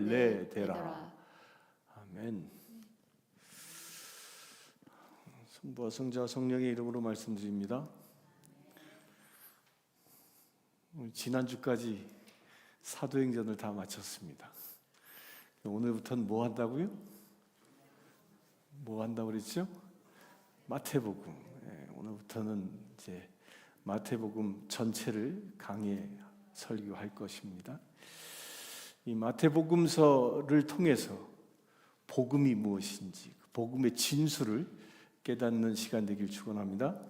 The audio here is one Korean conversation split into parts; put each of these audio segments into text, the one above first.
본래 되라. 아멘. 성부와 성자와 성령의 이름으로 말씀드립니다. 지난주까지 사도행전을 다 마쳤습니다. 오늘부터는 뭐 한다고요? 뭐 한다고 그랬죠? 마태복음. 오늘부터는 이제 마태복음 전체를 강의 설교할 것입니다. 이 마태복음서를 통해서 복음이 무엇인지, 복음의 진수를 깨닫는 시간 되길 축원합니다.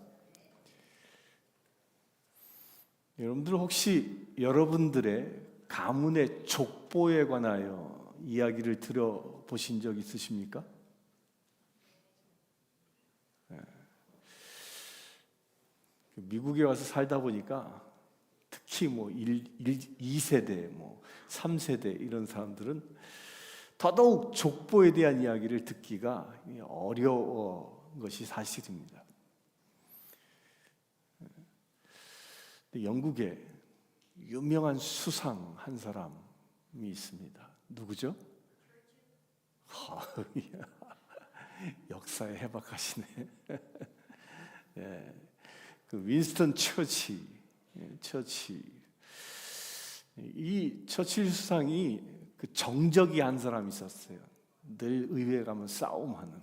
여러분들 혹시 여러분들의 가문의 족보에 관하여 이야기를 들어보신 적 있으십니까? 미국에 와서 살다 보니까 특히 2세대, 3세대 이런 사람들은 더더욱 족보에 대한 이야기를 듣기가 어려운 것이 사실입니다. 영국에 유명한 수상 한 사람이 있습니다. 누구죠? 역사에 해박하시네. 그 윈스턴 처치. 이 처칠 수상이 그 정적이 한 사람이 있었어요. 늘 의회에 가면 싸움하는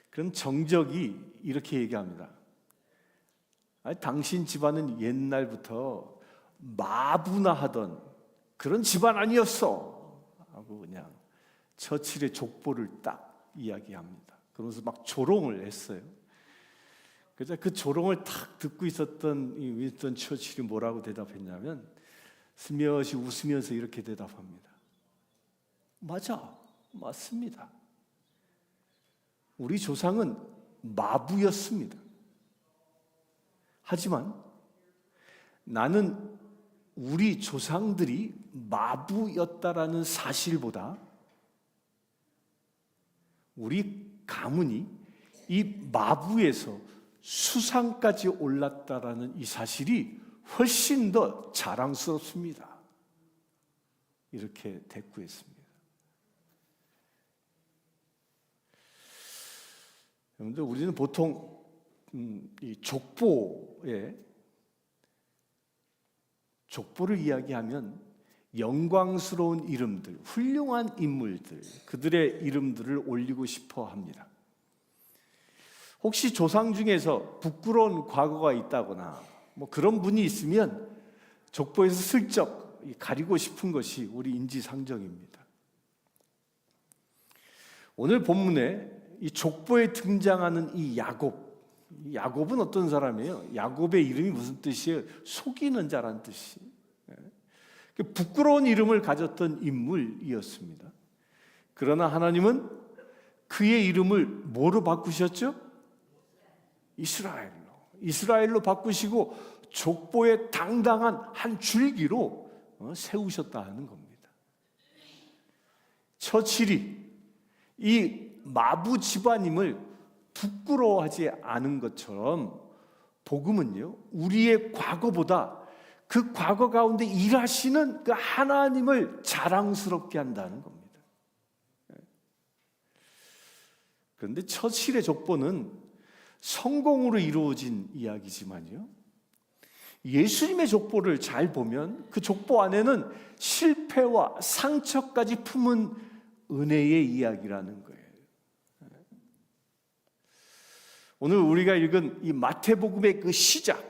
그런 정적이 이렇게 얘기합니다. 아니, 당신 집안은 옛날부터 마부나 하던 그런 집안 아니었어 하고 그냥 처칠의 족보를 딱 이야기합니다. 그러면서 막 조롱을 했어요. 그래서 그 조롱을 탁 듣고 있었던 이 윈스턴 처칠이 뭐라고 대답했냐면 스며시 웃으면서 이렇게 대답합니다. 맞습니다. 우리 조상은 마부였습니다. 하지만 나는 우리 조상들이 마부였다라는 사실보다 우리 가문이 이 마부에서 수상까지 올랐다라는 이 사실이 훨씬 더 자랑스럽습니다. 이렇게 대꾸했습니다. 여러분들, 우리는 보통 이 족보를 이야기하면 영광스러운 이름들, 훌륭한 인물들, 그들의 이름들을 올리고 싶어 합니다. 혹시 조상 중에서 부끄러운 과거가 있다거나 그런 분이 있으면 족보에서 슬쩍 가리고 싶은 것이 우리 인지상정입니다. 오늘 본문에 이 족보에 등장하는 이 야곱은 어떤 사람이에요? 야곱의 이름이 무슨 뜻이에요? 속이는 자란 뜻이. 부끄러운 이름을 가졌던 인물이었습니다. 그러나 하나님은 그의 이름을 뭐로 바꾸셨죠? 이스라엘로 바꾸시고 족보의 당당한 한 줄기로 세우셨다 하는 겁니다. 처칠이 이 마부 집안임을 부끄러워하지 않은 것처럼 복음은요, 우리의 과거보다 그 과거 가운데 일하시는 그 하나님을 자랑스럽게 한다는 겁니다. 그런데 처칠의 족보는 성공으로 이루어진 이야기지만요, 예수님의 족보를 잘 보면 그 족보 안에는 실패와 상처까지 품은 은혜의 이야기라는 거예요. 오늘 우리가 읽은 이 마태복음의 그 시작이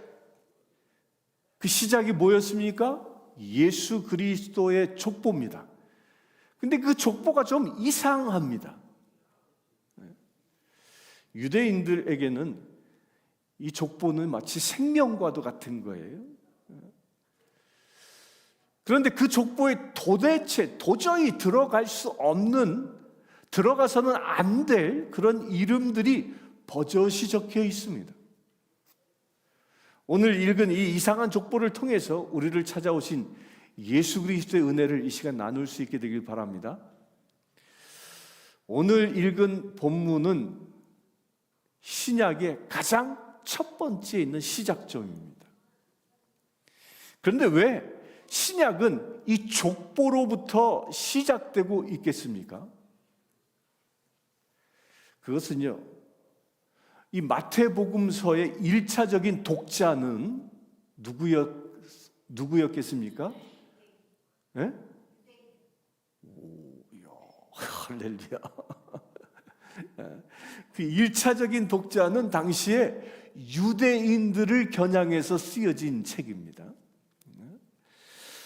뭐였습니까? 예수 그리스도의 족보입니다. 근데 그 족보가 좀 이상합니다. 유대인들에게는 이 족보는 마치 생명과도 같은 거예요. 그런데 그 족보에 도저히 들어갈 수 없는, 들어가서는 안 될 그런 이름들이 버젓이 적혀 있습니다. 오늘 읽은 이 이상한 족보를 통해서 우리를 찾아오신 예수 그리스도의 은혜를 이 시간 나눌 수 있게 되길 바랍니다. 오늘 읽은 본문은 신약의 가장 첫 번째에 있는 시작점입니다. 그런데 왜 신약은 이 족보로부터 시작되고 있겠습니까? 그것은요, 이 마태복음서의 1차적인 독자는 누구였겠습니까? 예? 할렐루야. 그 1차적인 독자는 당시에 유대인들을 겨냥해서 쓰여진 책입니다.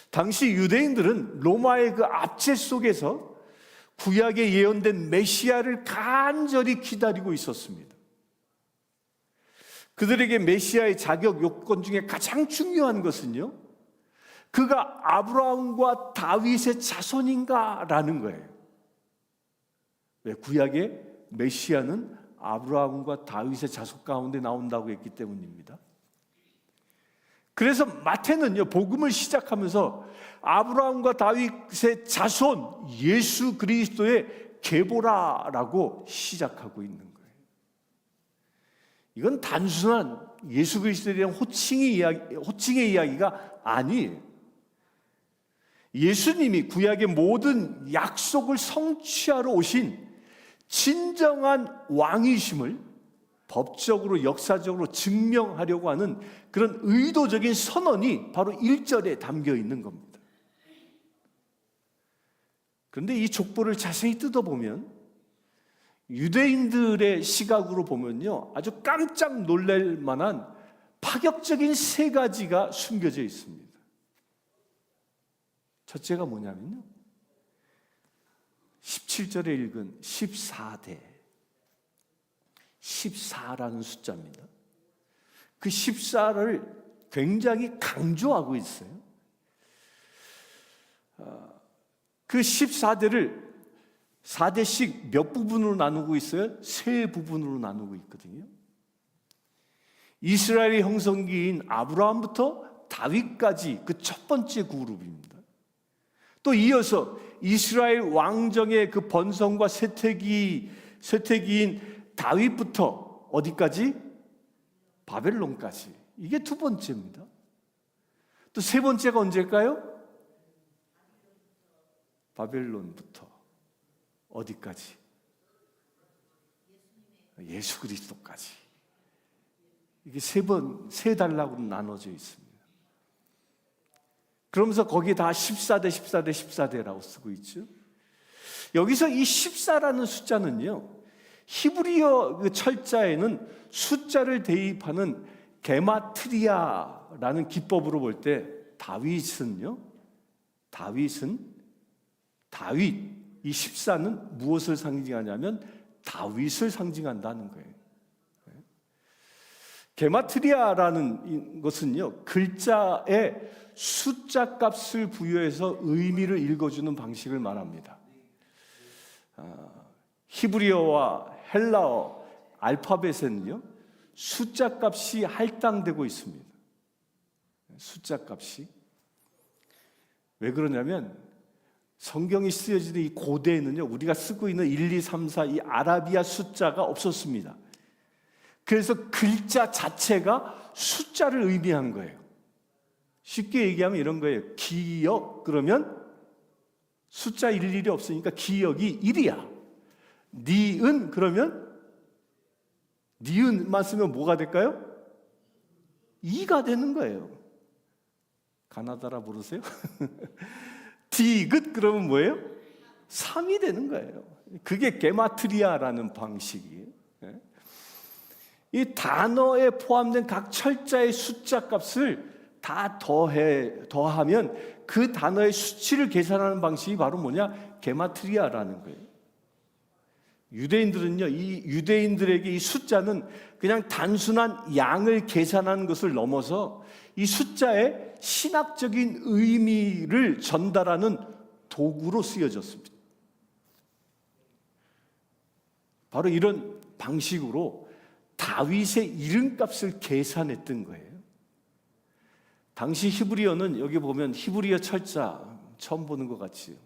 당시 유대인들은 로마의 그 압제 속에서 구약에 예언된 메시아를 간절히 기다리고 있었습니다. 그들에게 메시아의 자격 요건 중에 가장 중요한 것은요, 그가 아브라함과 다윗의 자손인가라는 거예요. 왜? 구약의 메시아는 아브라함과 다윗의 자손 가운데 나온다고 했기 때문입니다. 그래서 마태는요, 복음을 시작하면서 아브라함과 다윗의 자손 예수 그리스도의 계보라라고 시작하고 있는 거예요. 이건 단순한 예수 그리스도에 대한 호칭의 이야기가 아니에요. 예수님이 구약의 모든 약속을 성취하러 오신 진정한 왕이심을 법적으로 역사적으로 증명하려고 하는 그런 의도적인 선언이 바로 1절에 담겨 있는 겁니다. 그런데 이 족보를 자세히 뜯어보면 유대인들의 시각으로 보면요, 아주 깜짝 놀랄 만한 파격적인 세 가지가 숨겨져 있습니다. 첫째가 뭐냐면요, 17절에 읽은 14라는 숫자입니다. 그 14를 굉장히 강조하고 있어요. 그 14대를 4대씩 몇 부분으로 나누고 있어요? 세 부분으로 나누고 있거든요. 이스라엘의 형성기인 아브라함부터 다윗까지 그 첫 번째 그룹입니다. 또 이어서 이스라엘 왕정의 그 번성과 쇠퇴기인 다윗부터 어디까지? 바벨론까지. 이게 두 번째입니다. 또 세 번째가 언제일까요? 바벨론부터 어디까지? 예수 그리스도까지. 이게 세 단락으로 나눠져 있습니다. 그러면서 거기에 다 14대라고 쓰고 있죠. 여기서 이 14라는 숫자는요, 히브리어 그 철자에는 숫자를 대입하는 게마트리아라는 기법으로 볼 때 다윗, 이 14는 무엇을 상징하냐면 다윗을 상징한다는 거예요. 게마트리아라는 것은요, 글자에 숫자 값을 부여해서 의미를 읽어주는 방식을 말합니다. 히브리어와 헬라어 알파벳에는요, 숫자 값이 할당되고 있습니다. 숫자 값이. 왜 그러냐면 성경이 쓰여지는 이 고대에는요, 우리가 쓰고 있는 1, 2, 3, 4 이 아라비아 숫자가 없었습니다. 그래서 글자 자체가 숫자를 의미한 거예요. 쉽게 얘기하면 이런 거예요. 기역 그러면 숫자 일일이 없으니까 기역이 1이야. 니은 그러면 니은만 쓰면 뭐가 될까요? 2가 되는 거예요. 가나다라 모르세요? 디귿 그러면 뭐예요? 3이 되는 거예요. 그게 게마트리아라는 방식이에요. 이 단어에 포함된 각 철자의 숫자 값을 다 더하면 그 단어의 수치를 계산하는 방식이 바로 뭐냐? 게마트리아라는 거예요. 유대인들은요, 이 유대인들에게 이 숫자는 그냥 단순한 양을 계산하는 것을 넘어서 이 숫자의 신학적인 의미를 전달하는 도구로 쓰여졌습니다. 바로 이런 방식으로 다윗의 이름값을 계산했던 거예요. 당시 히브리어는 여기 보면 히브리어 철자 처음 보는 것 같지요.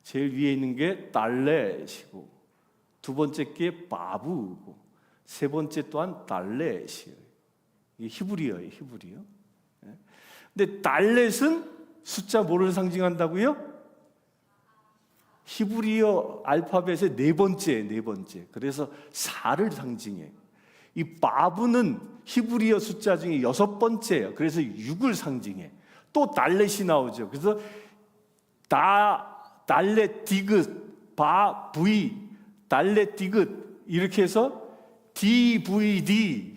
제일 위에 있는 게 달렛이고 두 번째 게 바브고 세 번째 또한 달렛이에요. 이게 히브리어예요, 히브리어. 근데 달렛은 숫자 뭐를 상징한다고요? 히브리어 알파벳의 네 번째. 그래서 4를 상징해. 이 바브는 히브리어 숫자 중에 6번째예요. 그래서 6을 상징해. 또 달렛이 나오죠. 그래서 달렛 디귿 바브이 달렛 디귿 이렇게 해서 DVD.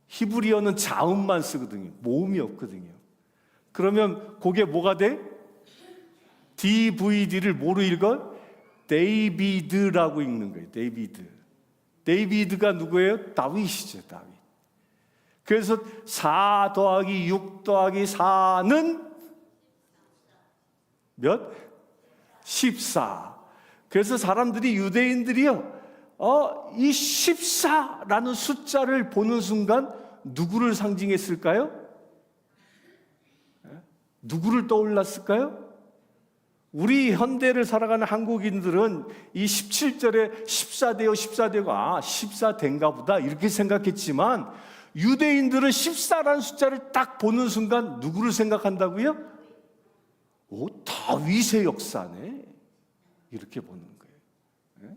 히브리어는 자음만 쓰거든요. 모음이 없거든요. 그러면 그게 뭐가 돼? DVD를 뭐로 읽어? 데이비드라고 읽는 거예요. 데이비드가 누구예요? 다윗이죠. 다윗. 그래서 4 더하기 6 더하기 4는 몇? 14. 그래서 사람들이, 유대인들이요, 이 14라는 숫자를 보는 순간 누구를 상징했을까요? 누구를 떠올랐을까요? 우리 현대를 살아가는 한국인들은 이 17절에 14대요 14대고 14대인가 보다 이렇게 생각했지만, 유대인들은 14라는 숫자를 딱 보는 순간 누구를 생각한다고요? 다윗의 역사네, 이렇게 보는 거예요.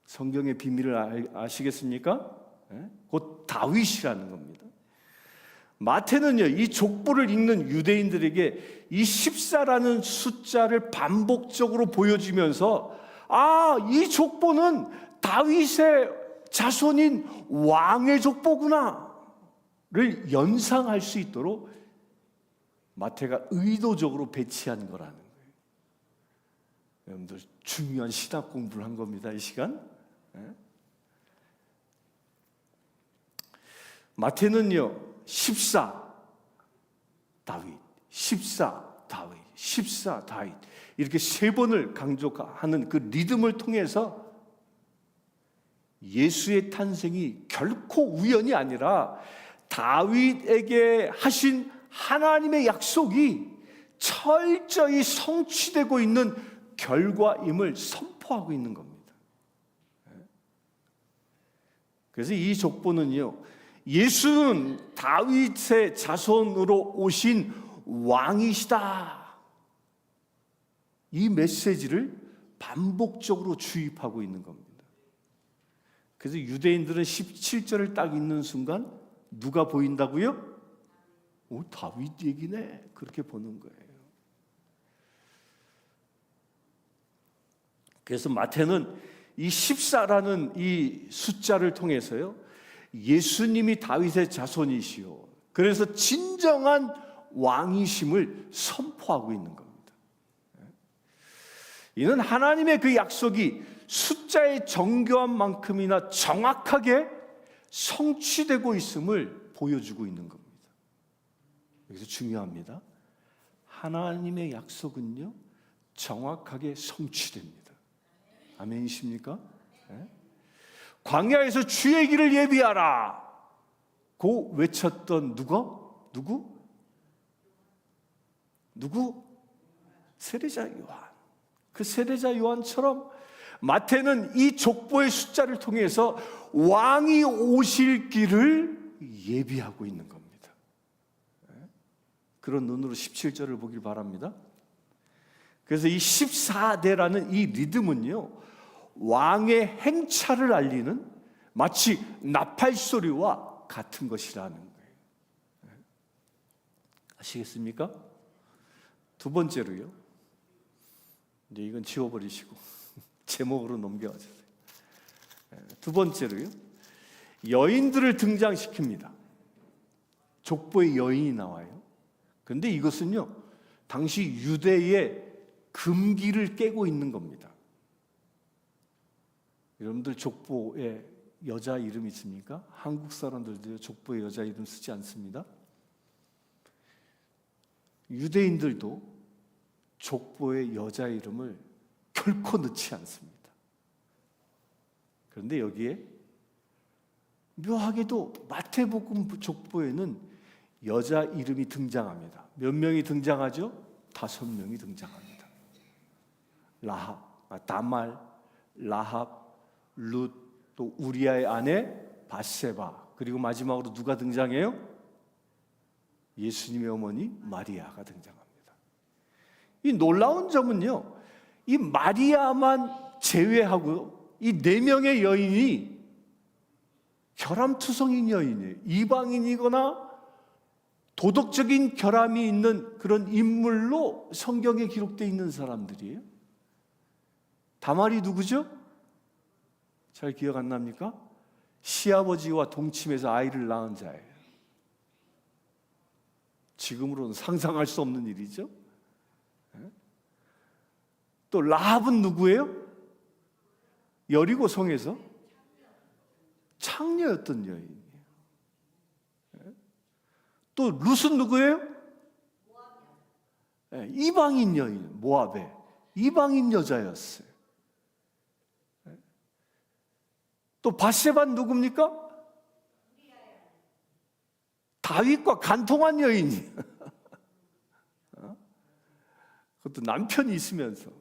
성경의 비밀을 아시겠습니까? 곧 다윗이라는 겁니다. 마태는요, 이 족보를 읽는 유대인들에게 이 14라는 숫자를 반복적으로 보여주면서, 이 족보는 다윗의 자손인 왕의 족보구나를 연상할 수 있도록 마태가 의도적으로 배치한 거라는 거예요. 여러분들 중요한 신학 공부를 한 겁니다, 이 시간. 마태는요, 14 다윗, 14 다윗, 14 다윗 이렇게 3번을 강조하는 그 리듬을 통해서 예수의 탄생이 결코 우연이 아니라 다윗에게 하신 하나님의 약속이 철저히 성취되고 있는 결과임을 선포하고 있는 겁니다. 그래서 이 족보는요, 예수는 다윗의 자손으로 오신 왕이시다, 이 메시지를 반복적으로 주입하고 있는 겁니다. 그래서 유대인들은 17절을 딱 읽는 순간 누가 보인다고요? 다윗 얘기네, 그렇게 보는 거예요. 그래서 마태는 이 14라는 이 숫자를 통해서요, 예수님이 다윗의 자손이시오, 그래서 진정한 왕이심을 선포하고 있는 겁니다. 이는 하나님의 그 약속이 숫자의 정교한 만큼이나 정확하게 성취되고 있음을 보여주고 있는 겁니다. 여기서 중요합니다. 하나님의 약속은요, 정확하게 성취됩니다. 아멘이십니까? 네? 광야에서 주의 길을 예비하라 고 외쳤던 누구? 세례자 요한. 그 세례자 요한처럼 마태는 이 족보의 숫자를 통해서 왕이 오실 길을 예비하고 있는 겁니다. 그런 눈으로 17절을 보길 바랍니다. 그래서 이 14대라는 이 리듬은요, 왕의 행차를 알리는 마치 나팔 소리와 같은 것이라는 거예요. 아시겠습니까? 두 번째로요, 이제 이건 지워버리시고 제목으로 넘겨가세요. 두 번째로요, 여인들을 등장시킵니다. 족보에 여인이 나와요. 그런데 이것은요, 당시 유대의 금기를 깨고 있는 겁니다. 여러분들 족보에 여자 이름 있습니까? 한국 사람들도 족보에 여자 이름 쓰지 않습니다. 유대인들도 족보에 여자 이름을 결코 넣지 않습니다. 그런데 여기에 묘하게도 마태복음 족보에는 여자 이름이 등장합니다. 몇 명이 등장하죠? 5명이 등장합니다. 다말, 라합, 룻, 또 우리아의 아내 바세바, 그리고 마지막으로 누가 등장해요? 예수님의 어머니 마리아가 등장합니다. 이 놀라운 점은요, 이 마리아만 제외하고 이 4명의 여인이 결함투성인 여인이에요. 이방인이거나 도덕적인 결함이 있는 그런 인물로 성경에 기록되어 있는 사람들이에요. 다말이 누구죠? 잘 기억 안 납니까? 시아버지와 동침해서 아이를 낳은 자예요. 지금으로는 상상할 수 없는 일이죠. 또 라합은 누구예요? 여리고 성에서 창녀였던 여인이에요. 또 룻은 누구예요? 이방인 여인, 모압의 이방인 여자였어요. 또 밧세바는 누굽니까? 다윗과 간통한 여인이. 그것도 남편이 있으면서.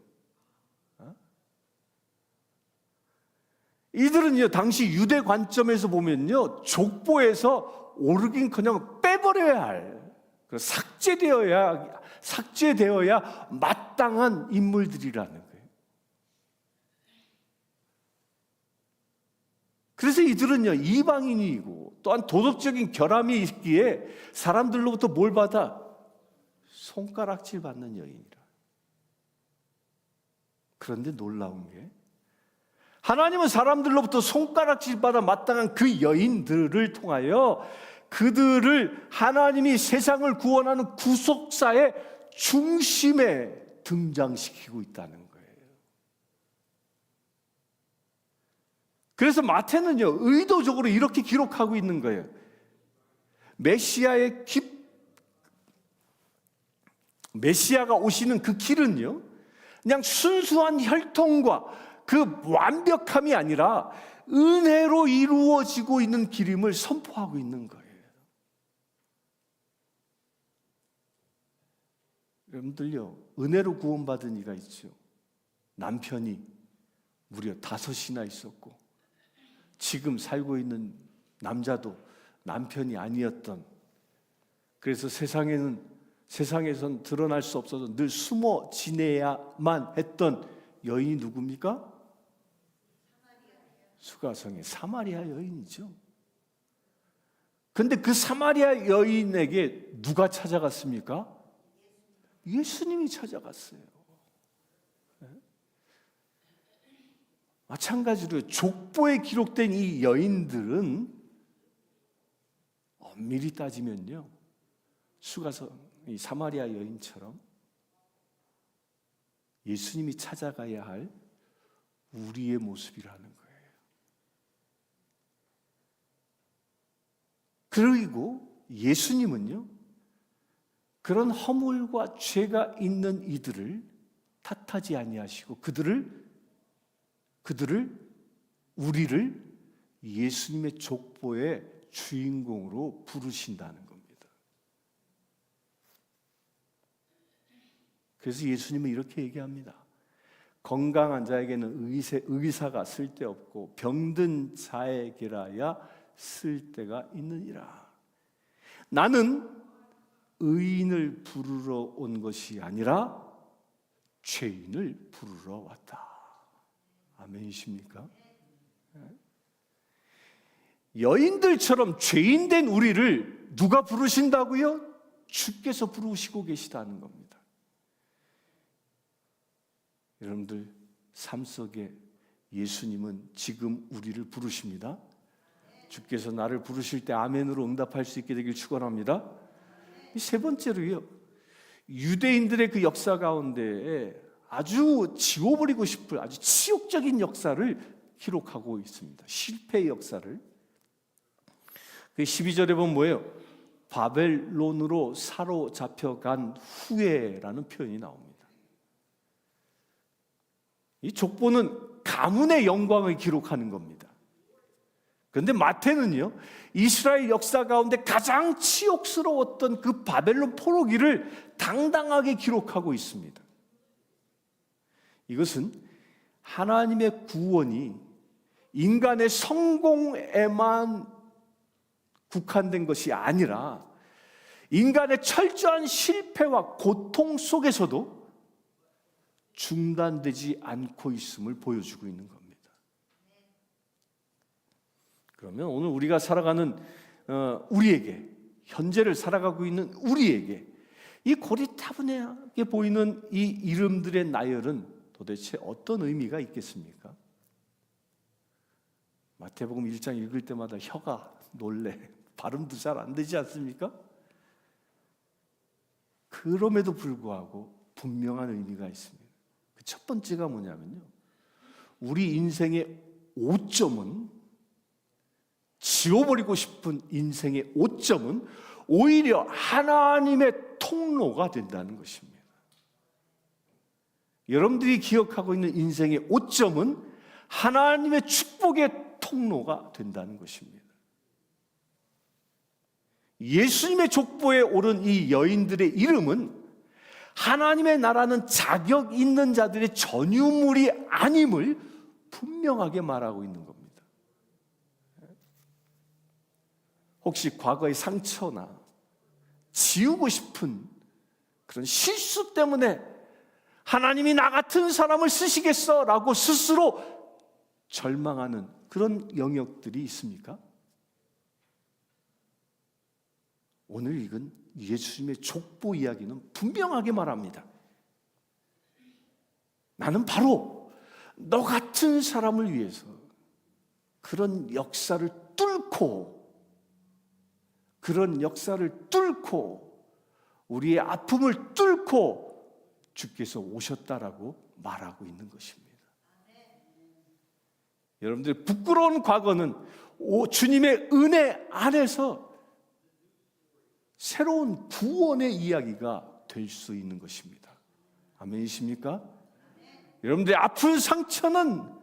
이들은요, 당시 유대 관점에서 보면요, 족보에서 오르긴커녕 빼버려야 할, 삭제되어야 마땅한 인물들이라는 거예요. 그래서 이들은요, 이방인이고 또한 도덕적인 결함이 있기에 사람들로부터 뭘 받아? 손가락질 받는 여인이라. 그런데 놀라운 게, 하나님은 사람들로부터 손가락질 받아 마땅한 그 여인들을 통하여 그들을 하나님이 세상을 구원하는 구속사의 중심에 등장시키고 있다는 거예요. 그래서 마태는요, 의도적으로 이렇게 기록하고 있는 거예요. 메시아가 오시는 그 길은요, 그냥 순수한 혈통과 그 완벽함이 아니라 은혜로 이루어지고 있는 길임을 선포하고 있는 거예요. 여러분들요, 은혜로 구원받은 이가 있죠. 남편이 무려 5이나 있었고, 지금 살고 있는 남자도 남편이 아니었던, 그래서 세상에선 드러날 수 없어서 늘 숨어 지내야만 했던 여인이 누굽니까? 수가성의 사마리아 여인이죠. 그런데 그 사마리아 여인에게 누가 찾아갔습니까? 예수님이 찾아갔어요. 마찬가지로 족보에 기록된 이 여인들은 엄밀히 따지면요, 수가성, 이 사마리아 여인처럼 예수님이 찾아가야 할 우리의 모습이라는 거예요. 그리고 예수님은요, 그런 허물과 죄가 있는 이들을 탓하지 아니하시고 우리를 예수님의 족보의 주인공으로 부르신다는 겁니다. 그래서 예수님은 이렇게 얘기합니다. 건강한 자에게는 의사가 쓸데없고 병든 자에게라야 쓸데가 있느니라. 나는 의인을 부르러 온 것이 아니라 죄인을 부르러 왔다. 아멘이십니까? 여인들처럼 죄인된 우리를 누가 부르신다고요? 주께서 부르시고 계시다는 겁니다. 여러분들 삶 속에 예수님은 지금 우리를 부르십니다. 주께서 나를 부르실 때 아멘으로 응답할 수 있게 되길 축원합니다. 세 번째로요, 유대인들의 그 역사 가운데 아주 지워버리고 싶을 아주 치욕적인 역사를 기록하고 있습니다. 실패의 역사를. 그 12절에 보면 뭐예요? 바벨론으로 사로잡혀간 후에라는 표현이 나옵니다. 이 족보는 가문의 영광을 기록하는 겁니다. 그런데 마태는요, 이스라엘 역사 가운데 가장 치욕스러웠던 그 바벨론 포로기를 당당하게 기록하고 있습니다. 이것은 하나님의 구원이 인간의 성공에만 국한된 것이 아니라 인간의 철저한 실패와 고통 속에서도 중단되지 않고 있음을 보여주고 있는 겁니다. 그러면 오늘 우리가 살아가는 우리에게, 현재를 살아가고 있는 우리에게 이 고리타분하게 보이는 이 이름들의 나열은 도대체 어떤 의미가 있겠습니까? 마태복음 1장 읽을 때마다 혀가 놀래. 발음도 잘 안 되지 않습니까? 그럼에도 불구하고 분명한 의미가 있습니다. 그 첫 번째가 뭐냐면요, 우리 인생의 오점은, 지워버리고 싶은 인생의 오점은 오히려 하나님의 통로가 된다는 것입니다. 여러분들이 기억하고 있는 인생의 오점은 하나님의 축복의 통로가 된다는 것입니다. 예수님의 족보에 오른 이 여인들의 이름은 하나님의 나라는 자격 있는 자들의 전유물이 아님을 분명하게 말하고 있는 겁니다. 혹시 과거의 상처나 지우고 싶은 그런 실수 때문에 하나님이 나 같은 사람을 쓰시겠어? 라고 스스로 절망하는 그런 영역들이 있습니까? 오늘 읽은 예수님의 족보 이야기는 분명하게 말합니다. 나는 바로 너 같은 사람을 위해서 그런 역사를 뚫고 우리의 아픔을 뚫고 주께서 오셨다라고 말하고 있는 것입니다. 여러분들 부끄러운 과거는 주님의 은혜 안에서 새로운 구원의 이야기가 될 수 있는 것입니다. 아멘이십니까? 여러분들의 아픈 상처는,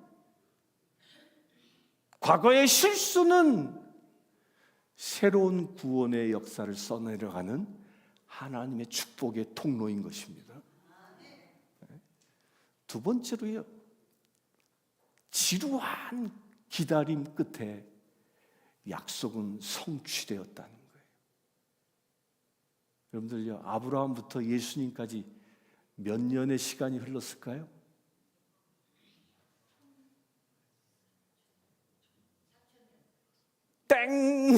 과거의 실수는 새로운 구원의 역사를 써내려가는 하나님의 축복의 통로인 것입니다. 두 번째로요, 지루한 기다림 끝에 약속은 성취되었다는 거예요. 여러분들요, 아브라함부터 예수님까지 몇 년의 시간이 흘렀을까요? 땡!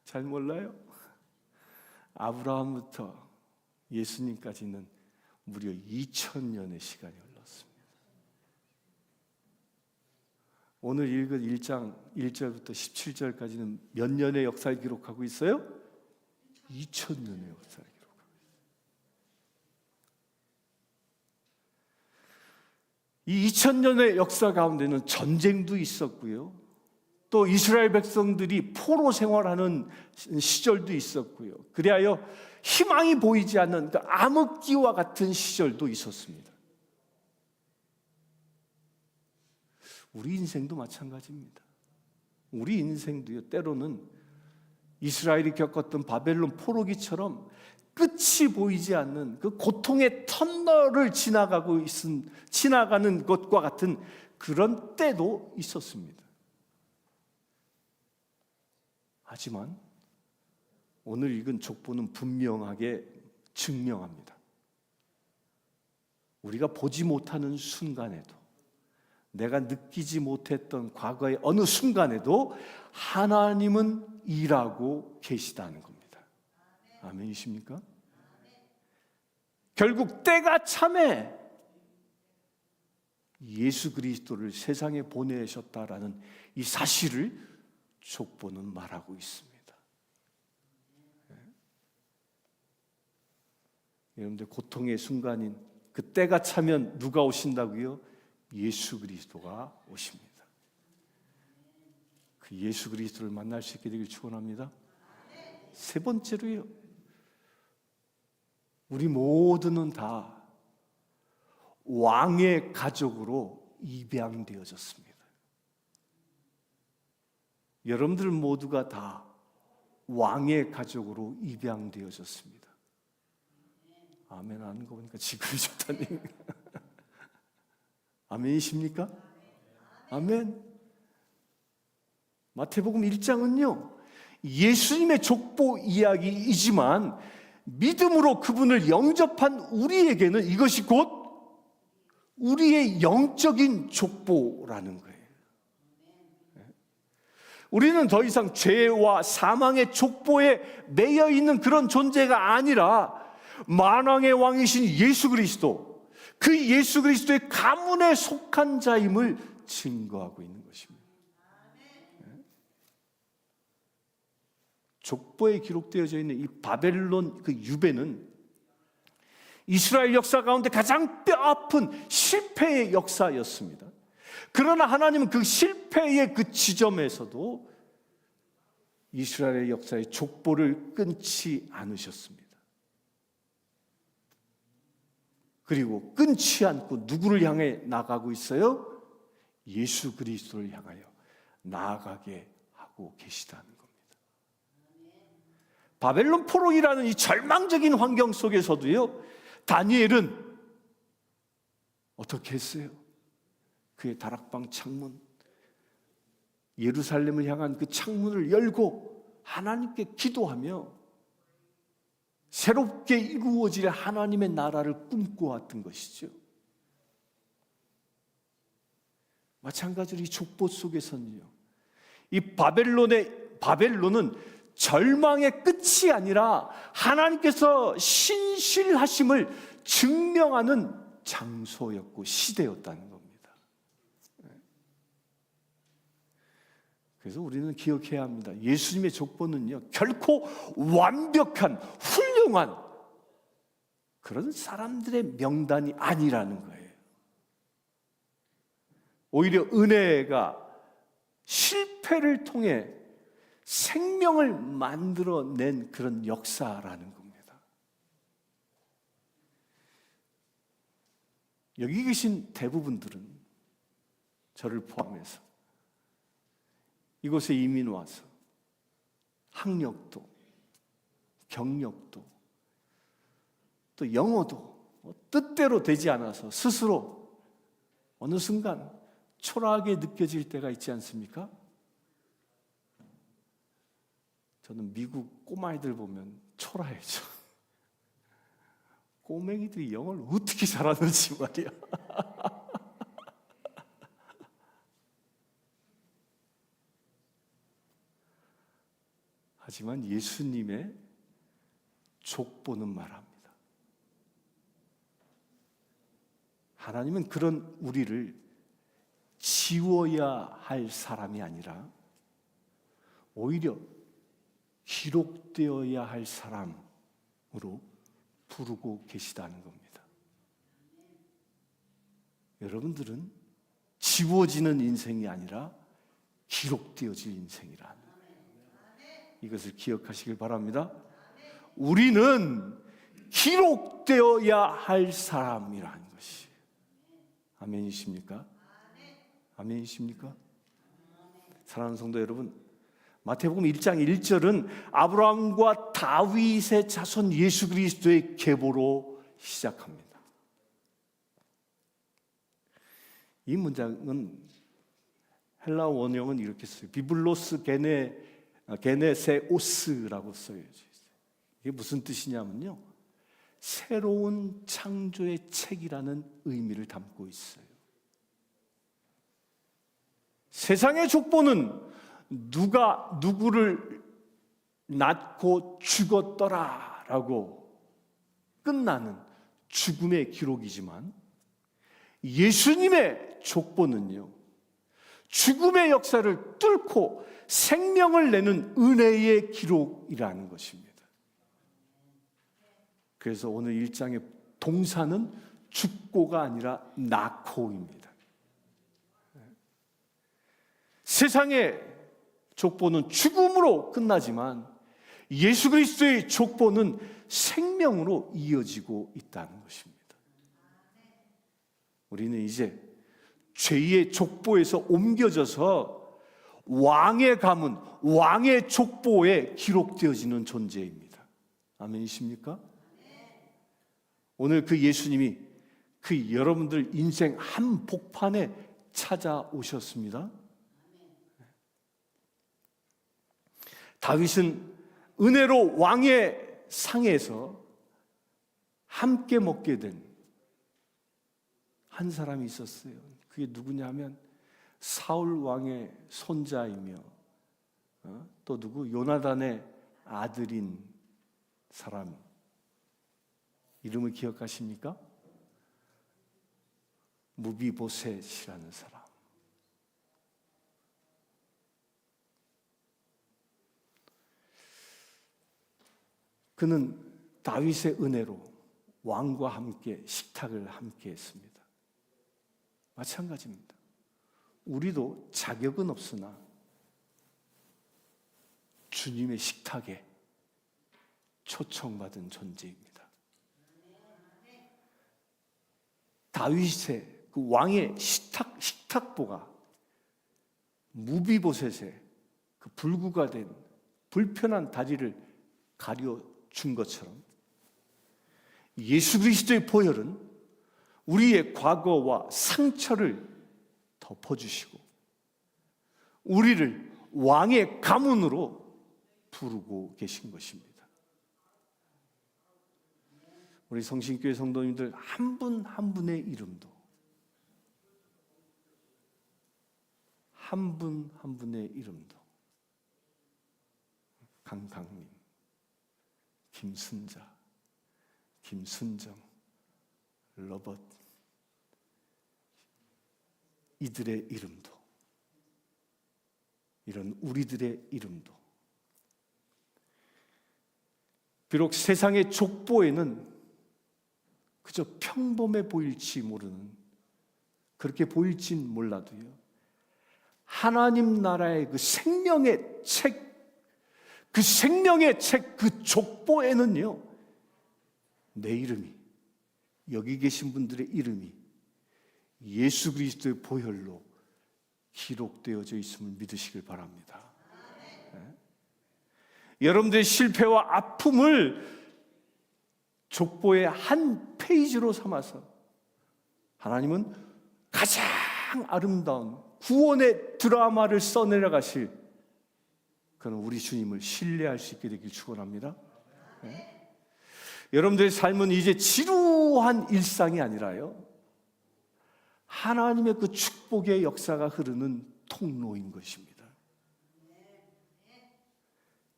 잘 몰라요? 아브라함부터 예수님까지는 무려 2000년의 시간이 흘렀습니다. 오늘 읽은 1장 1절부터 17절까지는 몇 년의 역사를 기록하고 있어요? 2000년의 역사를 기록하고 있어요. 이 2000년의 역사 가운데는 전쟁도 있었고요, 또 이스라엘 백성들이 포로 생활하는 시절도 있었고요, 그리하여 희망이 보이지 않는 그 암흑기와 같은 시절도 있었습니다. 우리 인생도 마찬가지입니다. 우리 인생도요, 때로는 이스라엘이 겪었던 바벨론 포로기처럼 끝이 보이지 않는 그 고통의 터널을 지나가는 것과 같은 그런 때도 있었습니다. 하지만 오늘 읽은 족보는 분명하게 증명합니다. 우리가 보지 못하는 순간에도, 내가 느끼지 못했던 과거의 어느 순간에도 하나님은 일하고 계시다는 겁니다. 아멘이십니까? 결국 때가 참에 예수 그리스도를 세상에 보내셨다라는 이 사실을 족보는 말하고 있습니다. 여러분들, 고통의 순간인 그 때가 차면 누가 오신다고요? 예수 그리스도가 오십니다. 그 예수 그리스도를 만날 수 있게 되길 축원합니다. 세 번째로요, 우리 모두는 다 왕의 가족으로 입양되어졌습니다. 여러분들 모두가 다 왕의 가족으로 입양되어졌습니다. 아멘 하는 거 보니까 지금이 좋다니. 아멘이십니까? 아멘. 마태복음 1장은요, 예수님의 족보 이야기이지만 믿음으로 그분을 영접한 우리에게는 이것이 곧 우리의 영적인 족보라는 거예요. 우리는 더 이상 죄와 사망의 족보에 매여 있는 그런 존재가 아니라 만왕의 왕이신 예수 그리스도, 그 예수 그리스도의 가문에 속한 자임을 증거하고 있는 것입니다. 족보에 기록되어져 있는 이 바벨론 그 유배는 이스라엘 역사 가운데 가장 뼈아픈 실패의 역사였습니다. 그러나 하나님은 그 실패의 그 지점에서도 이스라엘의 역사의 족보를 끊지 않으셨습니다. 그리고 끊지 않고 누구를 향해 나가고 있어요? 예수 그리스도를 향하여 나아가게 하고 계시다는 겁니다. 바벨론 포로기라는 이 절망적인 환경 속에서도요, 다니엘은 어떻게 했어요? 그의 다락방 창문, 예루살렘을 향한 그 창문을 열고 하나님께 기도하며 새롭게 이루어질 하나님의 나라를 꿈꿔왔던 것이죠. 마찬가지로 이 족보 속에서는요, 이 바벨론은 절망의 끝이 아니라 하나님께서 신실하심을 증명하는 장소였고 시대였다는 겁니다. 그래서 우리는 기억해야 합니다. 예수님의 족보는요, 결코 완벽한 훌륭한 그런 사람들의 명단이 아니라는 거예요. 오히려 은혜가 실패를 통해 생명을 만들어낸 그런 역사라는 겁니다. 여기 계신 대부분들은 저를 포함해서 이곳에 이민 와서 학력도 경력도 또 영어도 뜻대로 되지 않아서 스스로 어느 순간 초라하게 느껴질 때가 있지 않습니까? 저는 미국 꼬마애들 보면 초라해져. 꼬맹이들이 영어를 어떻게 잘하는지 말이야. 하지만 예수님의 족보는 말합니다. 하나님은 그런 우리를 지워야 할 사람이 아니라 오히려 기록되어야 할 사람으로 부르고 계시다는 겁니다. 여러분들은 지워지는 인생이 아니라 기록되어질 인생이라는 이것을 기억하시길 바랍니다. 우리는 기록되어야 할 사람이라는 것이. 아멘이십니까? 아멘이십니까? 사랑하는 성도 여러분, 마태복음 1장 1절은 아브라함과 다윗의 자손 예수 그리스도의 계보로 시작합니다. 이 문장은 헬라 원형은 이렇게 써요. 비블로스 게네세오스라고 써요. 이게 무슨 뜻이냐면요, 새로운 창조의 책이라는 의미를 담고 있어요. 세상의 족보는 누가 누구를 낳고 죽었더라라고 끝나는 죽음의 기록이지만 예수님의 족보는요, 죽음의 역사를 뚫고 생명을 내는 은혜의 기록이라는 것입니다. 그래서 오늘 1장의 동사는 죽고가 아니라 낳고입니다. 세상의 족보는 죽음으로 끝나지만 예수 그리스도의 족보는 생명으로 이어지고 있다는 것입니다. 우리는 이제 죄의 족보에서 옮겨져서 왕의 가문, 왕의 족보에 기록되어지는 존재입니다. 아멘이십니까? 오늘 그 예수님이 그 여러분들 인생 한복판에 찾아오셨습니다. 다윗은 은혜로 왕의 상에서 함께 먹게 된 한 사람이 있었어요. 그게 누구냐면 사울 왕의 손자이며 또 누구? 요나단의 아들인 사람. 이름을 기억하십니까? 무비보셋이라는 사람. 그는 다윗의 은혜로 왕과 함께 식탁을 함께 했습니다. 마찬가지입니다. 우리도 자격은 없으나 주님의 식탁에 초청받은 존재입니다. 다윗의 그 왕의 식탁보가 무비보셋의 그 불구가 된 불편한 다리를 가려준 것처럼 예수 그리스도의 보혈은 우리의 과거와 상처를 덮어주시고 우리를 왕의 가문으로 부르고 계신 것입니다. 우리 성신교회 성도님들 한 분 한 분의 이름도 한 분 한 분의 이름도 강강님, 김순자, 김순정, 로봇 이들의 이름도 이런 우리들의 이름도 비록 세상의 족보에는 그저 평범해 보일지 모르는 그렇게 보일진 몰라도요 하나님 나라의 그 생명의 책 그 생명의 책 그 족보에는요 내 이름이 여기 계신 분들의 이름이 예수 그리스도의 보혈로 기록되어져 있음을 믿으시길 바랍니다. 네? 여러분들의 실패와 아픔을 족보의 한 페이지로 삼아서 하나님은 가장 아름다운 구원의 드라마를 써내려 가실 그는 우리 주님을 신뢰할 수 있게 되길 축원합니다. 네? 여러분들의 삶은 이제 지루한 일상이 아니라요 하나님의 그 축복의 역사가 흐르는 통로인 것입니다.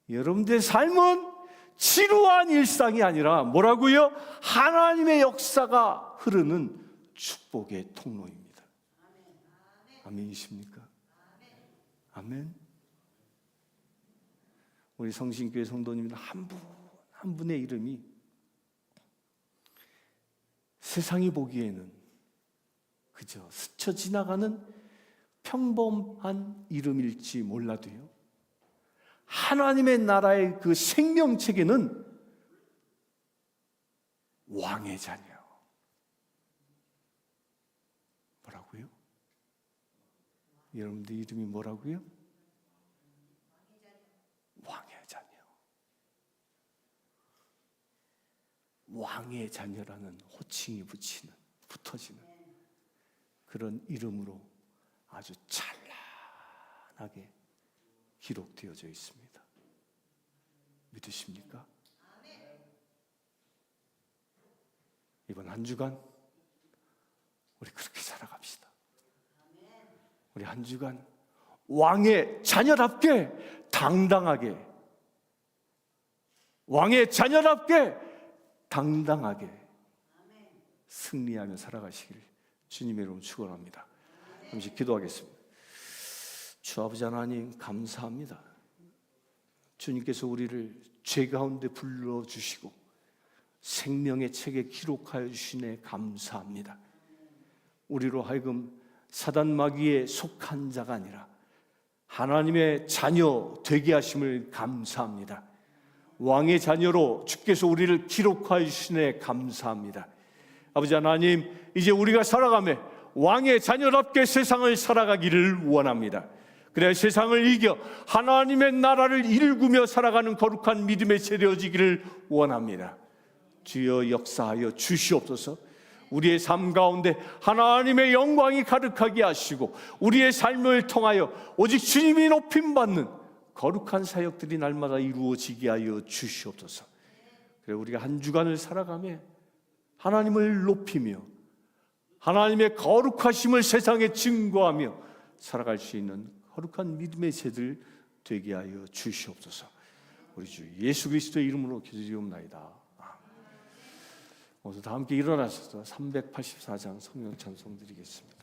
여러분들의 삶은 지루한 일상이 아니라 뭐라고요? 하나님의 역사가 흐르는 축복의 통로입니다. 아멘이십니까? 아멘. 우리 성신교회 성도님들 한 분 한 분의 이름이 세상이 보기에는 그저 스쳐 지나가는 평범한 이름일지 몰라도요 하나님의 나라의 그 생명책에는 왕의 자녀 뭐라고요? 여러분들 이름이 뭐라고요? 왕의 자녀 왕의 자녀라는 호칭이 붙어지는 그런 이름으로 아주 찬란하게 기록되어져 있습니다. 믿으십니까? 이번 한 주간 우리 그렇게 살아갑시다. 우리 한 주간 왕의 자녀답게 당당하게 왕의 자녀답게 당당하게 승리하며 살아가시길 주님의 이름으로 축원합니다. 잠시 기도하겠습니다. 주 아버지 하나님 감사합니다. 주님께서 우리를 죄 가운데 불러주시고 생명의 책에 기록하여 주시네 감사합니다. 우리로 하여금 사단 마귀에 속한 자가 아니라 하나님의 자녀 되게 하심을 감사합니다. 왕의 자녀로 주께서 우리를 기록하여 주시네 감사합니다. 아버지 하나님 이제 우리가 살아가며 왕의 자녀답게 세상을 살아가기를 원합니다. 그래 세상을 이겨 하나님의 나라를 일구며 살아가는 거룩한 믿음의 세대어지기를 원합니다. 주여 역사하여 주시옵소서. 우리의 삶 가운데 하나님의 영광이 가득하게 하시고 우리의 삶을 통하여 오직 주님이 높임받는 거룩한 사역들이 날마다 이루어지게 하여 주시옵소서. 그래 우리가 한 주간을 살아가며 하나님을 높이며 하나님의 거룩하심을 세상에 증거하며 살아갈 수 있는 거룩한 믿음의 새들 되게 하여 주시옵소서. 우리 주 예수 그리스도의 이름으로 기도드리옵나이다. 오늘 다 함께 일어나셔서 384장 성령 찬송 드리겠습니다.